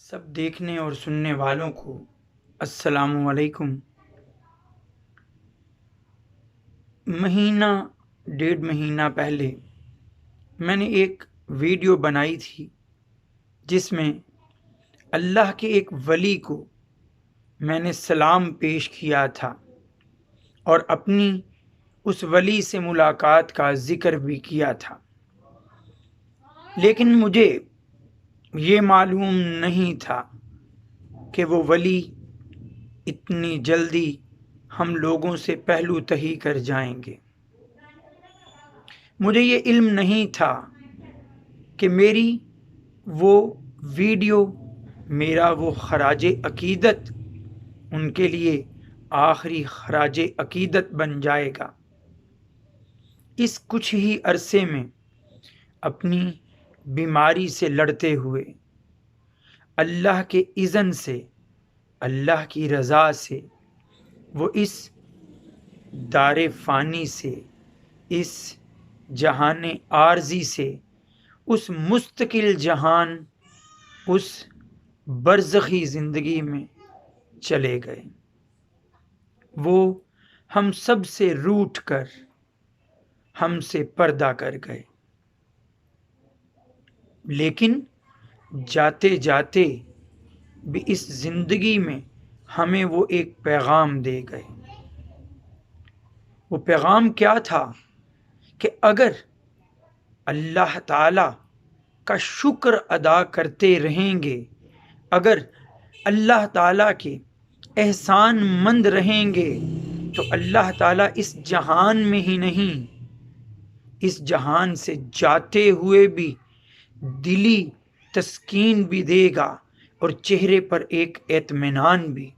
سب دیکھنے اور سننے والوں کو السلام علیکم۔ مہینہ ڈیڑھ مہینہ پہلے میں نے ایک ویڈیو بنائی تھی جس میں اللہ کے ایک ولی کو میں نے سلام پیش کیا تھا اور اپنی اس ولی سے ملاقات کا ذکر بھی کیا تھا، لیکن مجھے یہ معلوم نہیں تھا کہ وہ ولی اتنی جلدی ہم لوگوں سے پہلو تہی کر جائیں گے۔ مجھے یہ علم نہیں تھا کہ میری وہ ویڈیو، میرا وہ خراج عقیدت ان کے لیے آخری خراج عقیدت بن جائے گا۔ اس کچھ ہی عرصے میں اپنی بیماری سے لڑتے ہوئے اللہ کے اذن سے، اللہ کی رضا سے، وہ اس دار فانی سے، اس جہان عارضی سے، اس مستقل جہان، اس برزخی زندگی میں چلے گئے۔ وہ ہم سب سے روٹھ کر ہم سے پردہ کر گئے، لیکن جاتے جاتے بھی اس زندگی میں ہمیں وہ ایک پیغام دے گئے۔ وہ پیغام کیا تھا کہ اگر اللہ تعالی کا شکر ادا کرتے رہیں گے، اگر اللہ تعالی کے احسان مند رہیں گے، تو اللہ تعالی اس جہان میں ہی نہیں، اس جہان سے جاتے ہوئے بھی دلی تسکین بھی دے گا اور چہرے پر ایک اطمینان بھی۔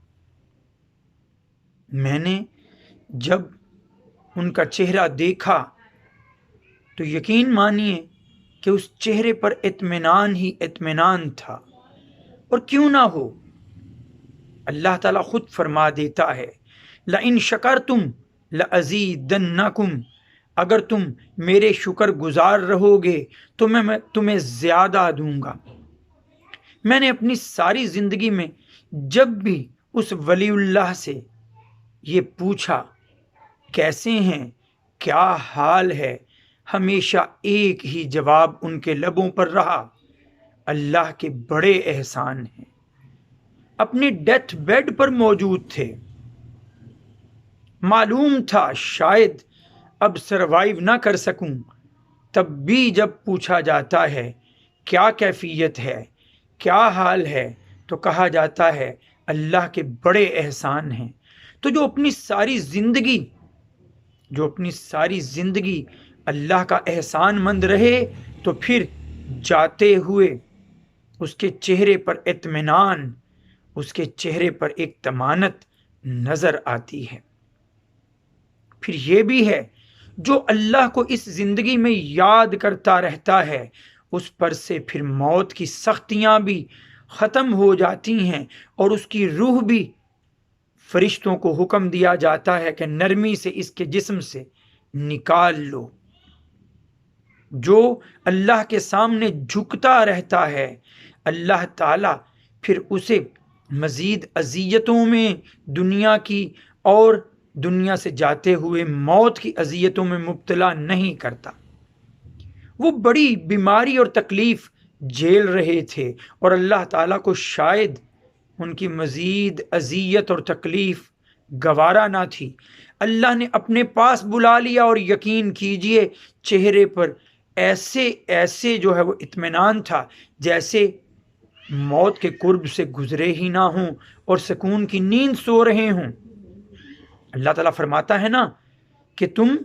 میں نے جب ان کا چہرہ دیکھا تو یقین مانیے کہ اس چہرے پر اطمینان ہی اطمینان تھا۔ اور کیوں نہ ہو، اللہ تعالیٰ خود فرما دیتا ہے لَإِن شَكَرْتُمْ لَأَزِيدَنَّكُمْ، اگر تم میرے شکر گزار رہو گے تو میں تمہیں زیادہ دوں گا۔ میں نے اپنی ساری زندگی میں جب بھی اس ولی اللہ سے یہ پوچھا کیسے ہیں، کیا حال ہے، ہمیشہ ایک ہی جواب ان کے لبوں پر رہا، اللہ کے بڑے احسان ہیں۔ اپنی ڈیتھ بیڈ پر موجود تھے، معلوم تھا شاید اب سروائیو نہ کر سکوں، تب بھی جب پوچھا جاتا ہے کیا کیفیت ہے، کیا حال ہے، تو کہا جاتا ہے اللہ کے بڑے احسان ہیں۔ تو جو اپنی ساری زندگی اللہ کا احسان مند رہے، تو پھر جاتے ہوئے اس کے چہرے پر اطمینان، اس کے چہرے پر ایک طمانت نظر آتی ہے۔ پھر یہ بھی ہے جو اللہ کو اس زندگی میں یاد کرتا رہتا ہے، اس پر سے پھر موت کی سختیاں بھی ختم ہو جاتی ہیں، اور اس کی روح بھی، فرشتوں کو حکم دیا جاتا ہے کہ نرمی سے اس کے جسم سے نکال لو۔ جو اللہ کے سامنے جھکتا رہتا ہے، اللہ تعالی پھر اسے مزید اذیتوں میں دنیا کی اور دنیا سے جاتے ہوئے موت کی اذیتوں میں مبتلا نہیں کرتا۔ وہ بڑی بیماری اور تکلیف جھیل رہے تھے، اور اللہ تعالیٰ کو شاید ان کی مزید اذیت اور تکلیف گوارا نہ تھی۔ اللہ نے اپنے پاس بلا لیا، اور یقین کیجئے چہرے پر ایسے جو ہے وہ اطمینان تھا جیسے موت کے قرب سے گزرے ہی نہ ہوں اور سکون کی نیند سو رہے ہوں۔ اللہ تعالیٰ فرماتا ہے نا کہ تم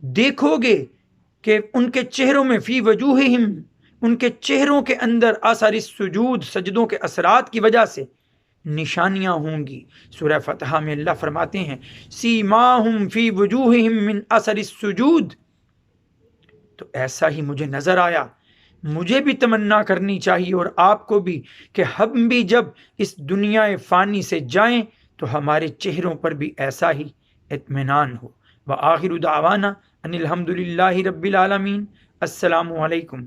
دیکھو گے کہ ان کے چہروں میں فی وجوہہم، ان کے چہروں کے اندر آثار السجود، سجدوں کے اثرات کی وجہ سے نشانیاں ہوں گی۔ سورہ فتح میں اللہ فرماتے ہیں سیماہم فی وجوہہم من اثر السجود۔ تو ایسا ہی مجھے نظر آیا، مجھے بھی تمنا کرنی چاہیے اور آپ کو بھی، کہ ہم بھی جب اس دنیا فانی سے جائیں تو ہمارے چہروں پر بھی ایسا ہی اطمینان ہو۔ وآخر دعوانا ان الحمد للہ رب العالمین۔ السلام علیکم۔